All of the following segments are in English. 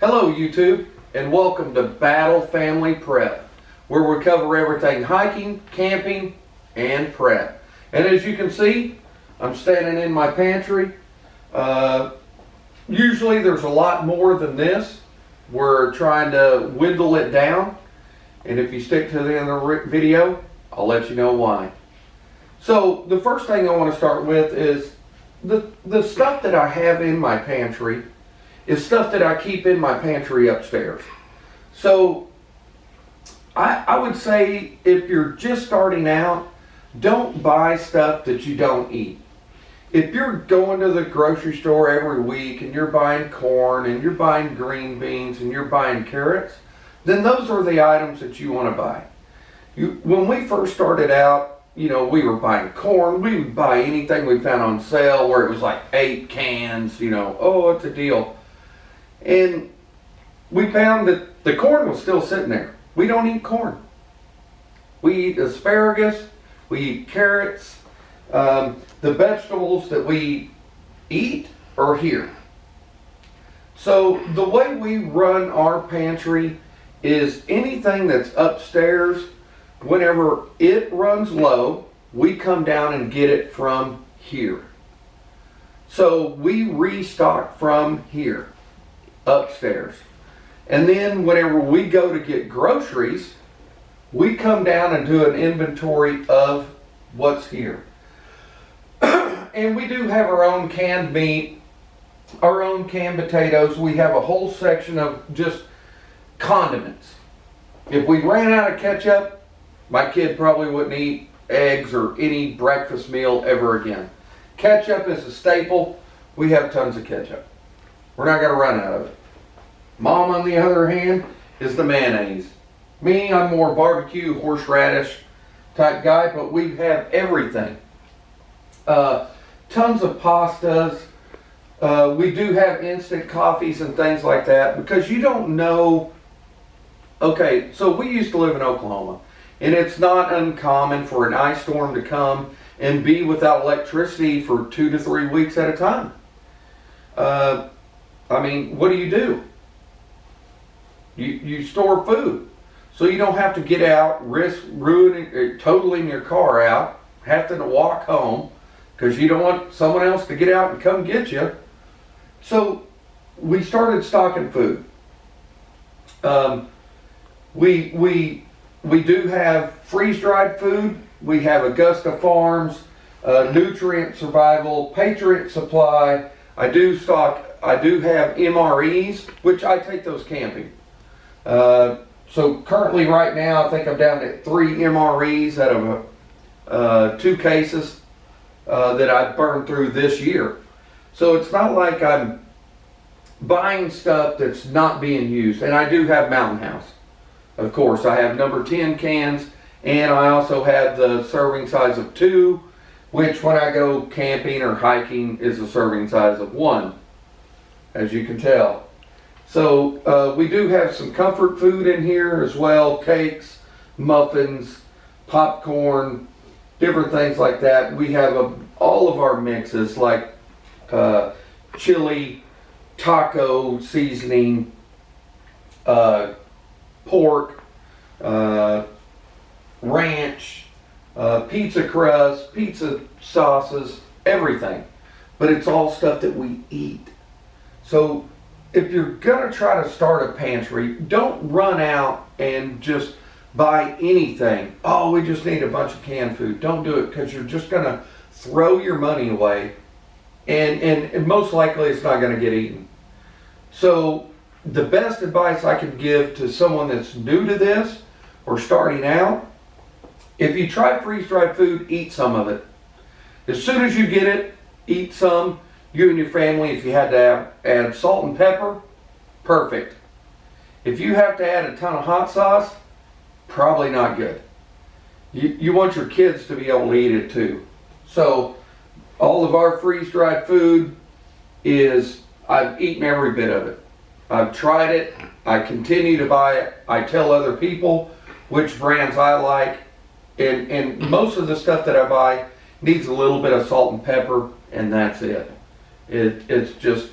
Hello YouTube, and welcome to Battle Family Prep, where we cover everything hiking, camping, and prep. And as you can see, I'm standing in my pantry. Usually there's a lot more than this. We're trying to whittle it down, and if you stick to the end of the video, I'll let you know why. So the first thing I want to start with is the stuff that I have in my pantry is stuff that I keep in my pantry upstairs. So I would say if you're just starting out, don't buy stuff that you don't eat. If you're going to the grocery store every week and you're buying corn and you're buying green beans and you're buying carrots, then those are the items that you want to buy. When we first started out, we were buying corn. We would buy anything we found on sale where it was like 8 cans, oh, it's a deal. And we found that the corn was still sitting there. We don't eat corn. We eat asparagus, we eat carrots. The vegetables that we eat are here. So the way we run our pantry is anything that's upstairs, whenever it runs low, we come down and get it from here. So we restock from here, upstairs. And then whenever we go to get groceries, we come down and do an inventory of what's here. And we do have our own canned meat, our own canned potatoes. We have a whole section of just condiments. If we ran out of ketchup, my kid probably wouldn't eat eggs or any breakfast meal ever again. Ketchup is a staple. We have tons of ketchup. We're not going to run out of it. Mom, on the other hand, is the mayonnaise. Me, I'm more barbecue, horseradish type guy, but we have everything. Tons of pastas. We do have instant coffees and things like that because you don't know. Okay, so we used to live in Oklahoma, and it's not uncommon for an ice storm to come and be without electricity for 2 to 3 weeks at a time. What do? You store food, so you don't have to get out, risk totaling your car out, have to walk home because you don't want someone else to get out and come get you. So we started stocking food. We do have freeze-dried food. We have Augusta Farms, Nutrient Survival, Patriot Supply. I do have MREs, which I take those camping. So currently right now, I think I'm down to 3 MREs out of 2 cases that I've burned through this year. So it's not like I'm buying stuff that's not being used. And I do have Mountain House. Of course, I have number 10 cans, and I also have the serving size of 2, which when I go camping or hiking is a serving size of 1, as you can tell. So we do have some comfort food in here as well, cakes, muffins, popcorn, different things like that. We have all of our mixes like chili, taco seasoning, pork, ranch, pizza crust, pizza sauces, everything. But it's all stuff that we eat. So if you're going to try to start a pantry, don't run out and just buy anything. Oh, we just need a bunch of canned food. Don't do it because you're just going to throw your money away and most likely it's not going to get eaten. So the best advice I could give to someone that's new to this or starting out, if you try freeze-dried food, eat some of it. As soon as you get it, eat some. You and your family, if you had to add salt and pepper, perfect. If you have to add a ton of hot sauce, probably not good. You want your kids to be able to eat it too. So all of our freeze-dried food I've eaten every bit of it. I've tried it. I continue to buy it. I tell other people which brands I like. And most of the stuff that I buy needs a little bit of salt and pepper, and that's it. It's just,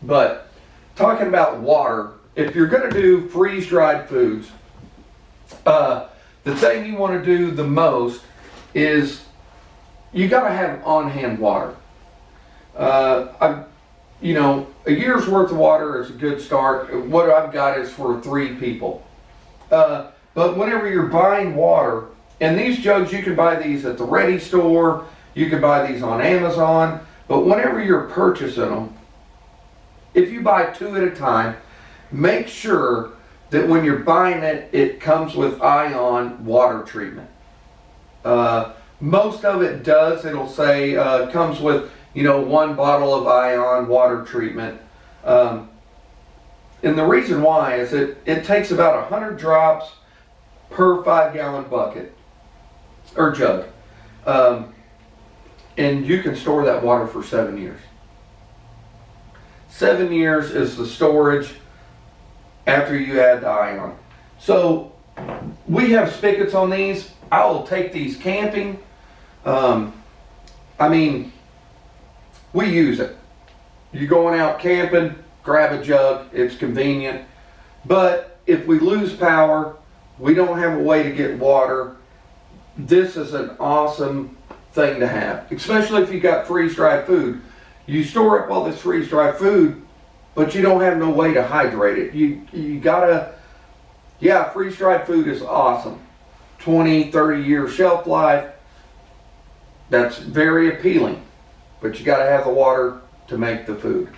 but talking about water, if you're going to do freeze-dried foods, the thing you want to do the most is you got to have on-hand water. A year's worth of water is a good start. What I've got is for 3 people. But whenever you're buying water, and these jugs, you can buy these at the Ready store, you can buy these on Amazon, but whenever you're purchasing them, if you buy 2 at a time, make sure that when you're buying it, it comes with ion water treatment. Most of it does. It'll say comes with 1 bottle of ion water treatment. And the reason why is it takes about 100 drops per 5-gallon bucket or jug. And you can store that water for 7 years. 7 years is the storage after you add the ion. So we have spigots on these. I will take these camping. We use it. You're going out camping, grab a jug, it's convenient. But if we lose power, we don't have a way to get water, this is an awesome thing to have, especially if you got freeze-dried food. You store up all this freeze-dried food, but you don't have no way to hydrate it. You gotta, freeze-dried food is awesome. 20, 30 year shelf life, that's very appealing, but you gotta have the water to make the food.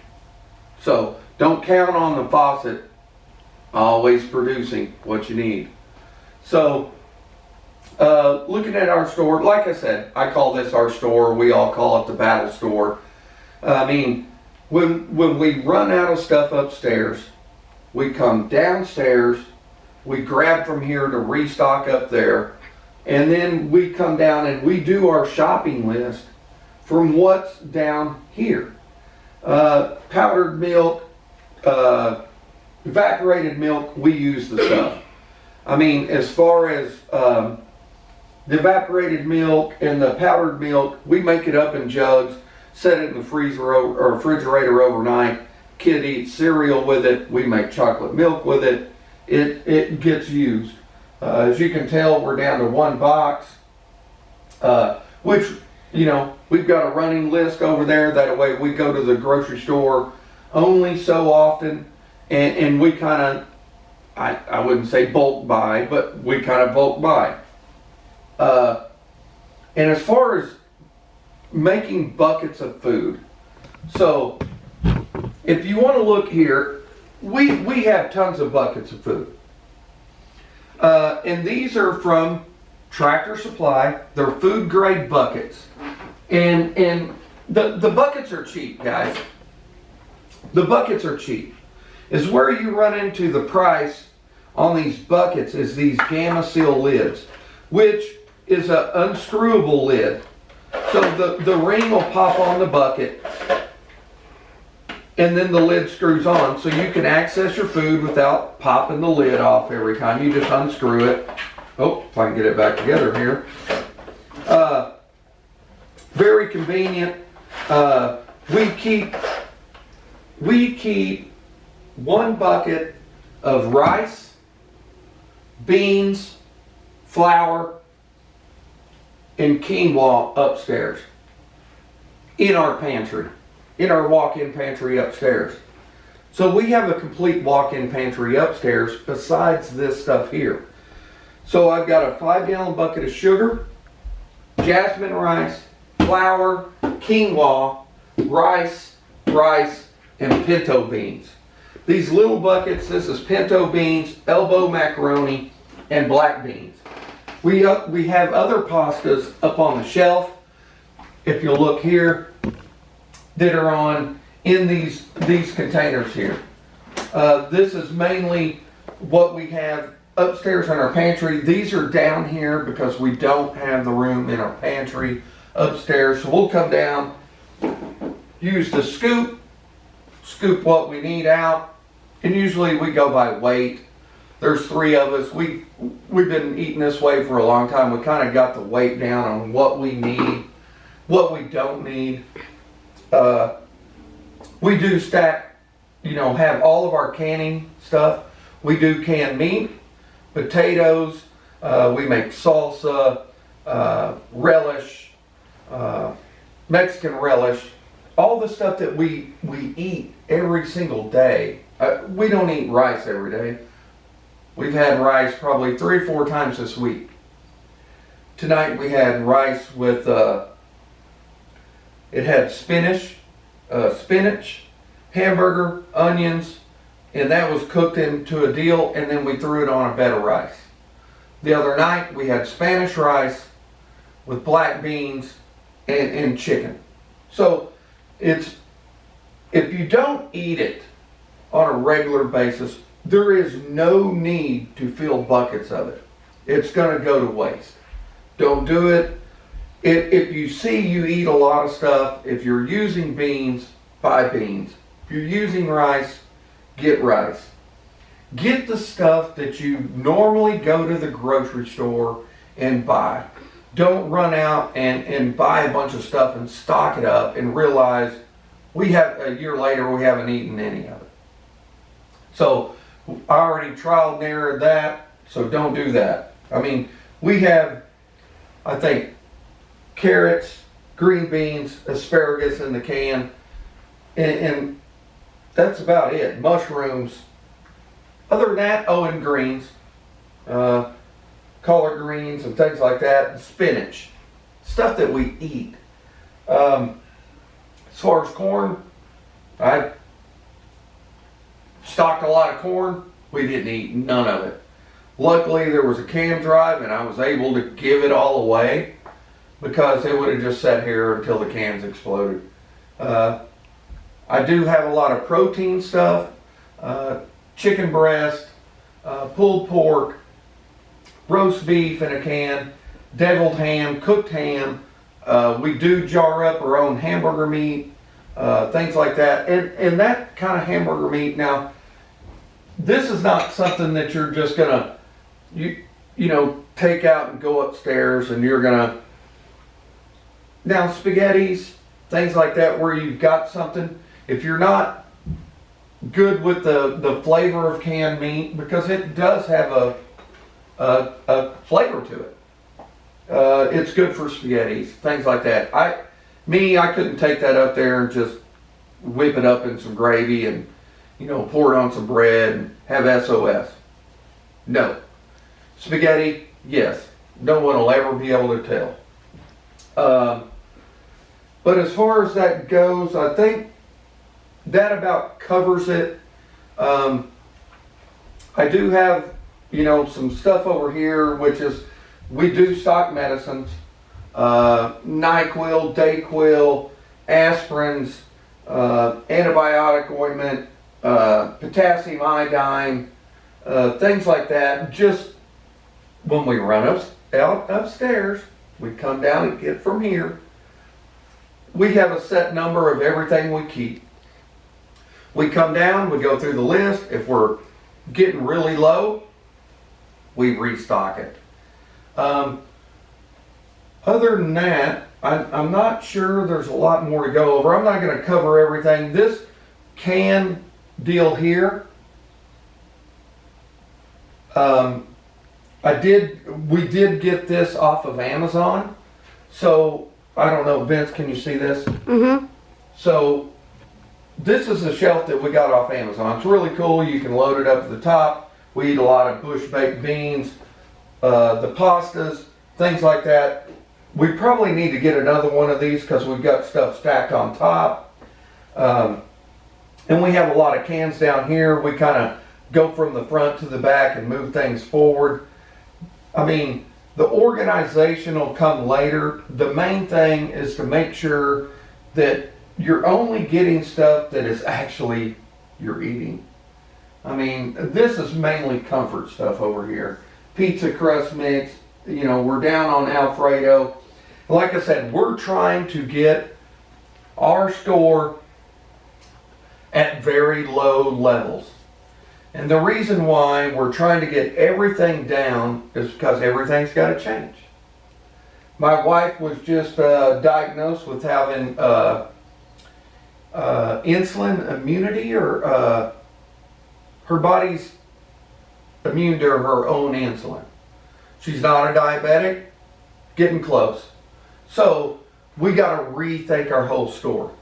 So don't count on the faucet always producing what you need. So looking at our store, like I said, I call this our store. We all call it the battle store. When we run out of stuff upstairs, we come downstairs, we grab from here to restock up there, and then we come down and we do our shopping list from what's down here. Powdered milk, evaporated milk, we use the stuff. As far as the evaporated milk and the powdered milk, we make it up in jugs, set it in the freezer or refrigerator overnight. Kid eats cereal with it. We make chocolate milk with it. It gets used. As you can tell, we're down to 1 box, which, we've got a running list over there. That way we go to the grocery store only so often, and we kind of, I wouldn't say bulk buy, but we kind of bulk buy. And as far as making buckets of food, so if you want to look here, we have tons of buckets of food. And these are from Tractor Supply. They're food grade buckets. And the buckets are cheap, guys. The buckets are cheap. Is where you run into the price on these buckets is these Gamma Seal lids, which is an unscrewable lid. So the ring will pop on the bucket, and then the lid screws on, so you can access your food without popping the lid off every time. You just unscrew it. Oh, if I can get it back together here. Very convenient. We keep 1 bucket of rice, beans, flour, and quinoa upstairs in our pantry, in our walk-in pantry upstairs. So we have a complete walk-in pantry upstairs besides this stuff here. So I've got a 5-gallon bucket of sugar, jasmine rice, flour, quinoa, rice, and pinto beans. These little buckets, this is pinto beans, elbow macaroni, and black beans. We have other pastas up on the shelf, if you'll look here, that are in these containers here. This is mainly what we have upstairs in our pantry. These are down here because we don't have the room in our pantry upstairs. So we'll come down, use the scoop what we need out, and usually we go by weight. There's 3 of us. We've been eating this way for a long time. We kind of got the weight down on what we need, what we don't need. We do stack, have all of our canning stuff. We do canned meat, potatoes, we make salsa, relish, Mexican relish, all the stuff that we eat every single day. We don't eat rice every day. We've had rice probably 3 or 4 times this week. Tonight we had rice with, it had spinach, hamburger, onions, and that was cooked into a deal, and then we threw it on a bed of rice. The other night we had Spanish rice with black beans and chicken. So if you don't eat it on a regular basis, there is no need to fill buckets of it. It's going to go to waste. Don't do it. If you see you eat a lot of stuff, if you're using beans, buy beans. If you're using rice, get rice. Get the stuff that you normally go to the grocery store and buy. Don't run out and buy a bunch of stuff and stock it up and realize a year later we haven't eaten any of it. So I already trial and errored that, so don't do that. I mean, we have, I think, carrots, green beans, asparagus in the can, and that's about it. Mushrooms. Other than that, and greens, collard greens and things like that, and spinach. Stuff that we eat. As far as corn, I stocked a lot of corn. We didn't eat none of it. Luckily, there was a can drive, and I was able to give it all away because it would have just sat here until the cans exploded. I do have a lot of protein stuff, chicken breast, pulled pork, roast beef in a can, deviled ham, cooked ham. We do jar up our own hamburger meat, things like that. And that kind of hamburger meat, now, this is not something that you're just gonna, take out and go upstairs and you're gonna, now spaghettis, things like that where you've got something, if you're not good with the flavor of canned meat, because it does have a flavor to it. It's good for spaghettis, things like that. I couldn't take that up there and just whip it up in some gravy and, pour it on some bread and have SOS. No. Spaghetti, yes. No one will ever be able to tell. But as far as that goes, I think that about covers it. I do have, some stuff over here, which is, we do stock medicines, NyQuil, Dayquil, aspirins, antibiotic ointment, potassium iodine, things like that. Just when we run out upstairs, we come down and get from here. We have a set number of everything we keep. We come down, we go through the list. If we're getting really low, we restock it. Other than that, I'm not sure there's a lot more to go over. I'm not going to cover everything. This can deal here, we did get this off of Amazon. So I don't know, Vince, can you see this? Mm-hmm. So this is a shelf that we got off Amazon. It's really cool. You can load it up to the top. We eat a lot of bush baked beans, the pastas, things like that. We probably need to get another one of these because we've got stuff stacked on top. And we have a lot of cans down here. We kind of go from the front to the back and move things forward. I mean, the organization will come later. The main thing is to make sure that you're only getting stuff that is actually you're eating. I mean, this is mainly comfort stuff over here. Pizza crust mix, we're down on Alfredo. Like I said, we're trying to get our store at very low levels. And the reason why we're trying to get everything down is because everything's got to change. My wife was just diagnosed with having insulin immunity, or her body's immune to her own insulin. She's not a diabetic, getting close. So we got to rethink our whole store.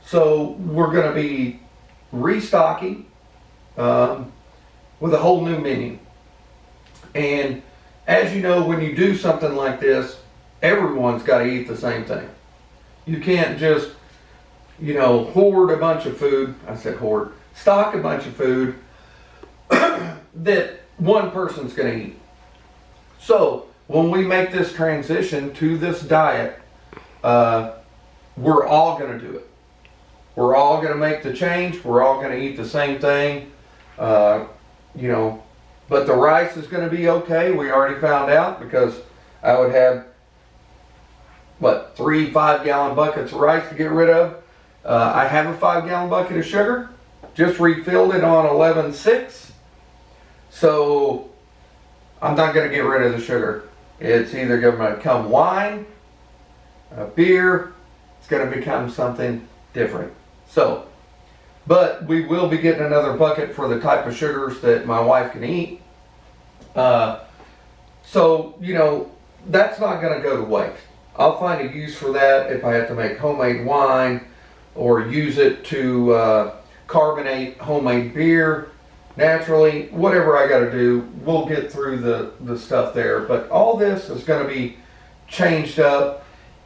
So we're going to be restocking with a whole new menu. And as you know, when you do something like this, everyone's got to eat the same thing. You can't just, hoard a bunch of food. I said hoard. Stock a bunch of food that one person's going to eat. So when we make this transition to this diet, we're all going to do it. We're all going to make the change. We're all going to eat the same thing. But the rice is going to be okay. We already found out, because I would have 3 5-gallon buckets of rice to get rid of. I have a 5-gallon bucket of sugar. Just refilled it on 11/6. So I'm not going to get rid of the sugar. It's either going to become wine, a beer. It's going to become something different. So, but we will be getting another bucket for the type of sugars that my wife can eat. That's not going to go to waste. I'll find a use for that if I have to make homemade wine, or use it to carbonate homemade beer naturally. Whatever I got to do, we'll get through the stuff there. But all this is going to be changed up.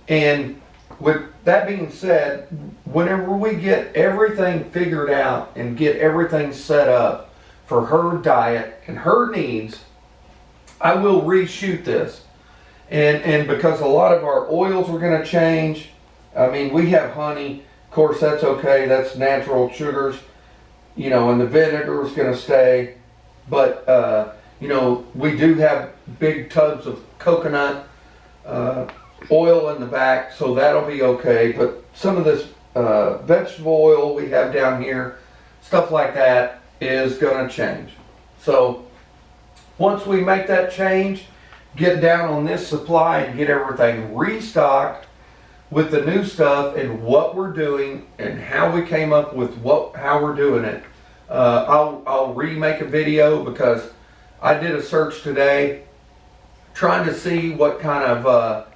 And with that being said, whenever we get everything figured out and get everything set up for her diet and her needs, I will reshoot this. And because a lot of our oils are going to change. I mean, we have honey. Of course, that's okay. That's natural sugars. And the vinegar is going to stay. But, we do have big tubs of coconut oil in the back, so that'll be okay. But some of this vegetable oil we have down here, stuff like that, is going to change. So once we make that change, get down on this supply and get everything restocked with the new stuff and what we're doing and how we came up with how we're doing it, I'll remake a video, because I did a search today trying to see what kind of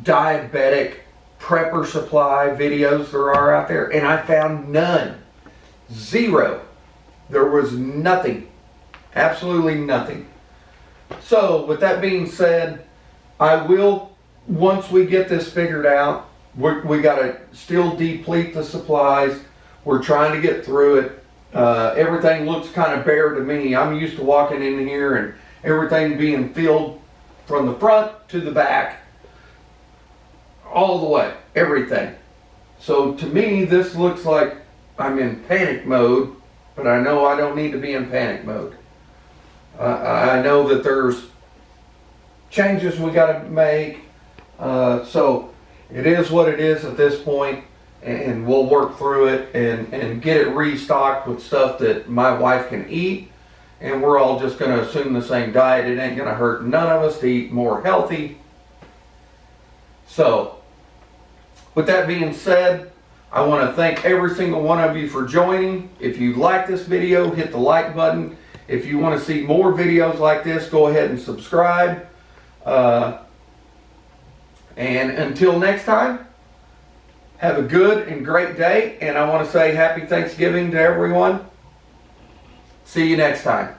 diabetic prepper supply videos there are out there, and I found none. Zero. There was nothing. Absolutely nothing. So with that being said, I will, once we get this figured out, we got to still deplete the supplies. We're trying to get through it. Everything looks kind of bare to me. I'm used to walking in here and everything being filled from the front to the back, all the way, everything. So to me, this looks like I'm in panic mode, but I know I don't need to be in panic mode. I know that there's changes we got to make. So it is what it is at this point, and we'll work through it and get it restocked with stuff that my wife can eat. And we're all just going to assume the same diet. It ain't going to hurt none of us to eat more healthy. So with that being said, I want to thank every single one of you for joining. If you like this video, hit the like button. If you want to see more videos like this, go ahead and subscribe. And until next time, have a good and great day. And I want to say happy Thanksgiving to everyone. See you next time.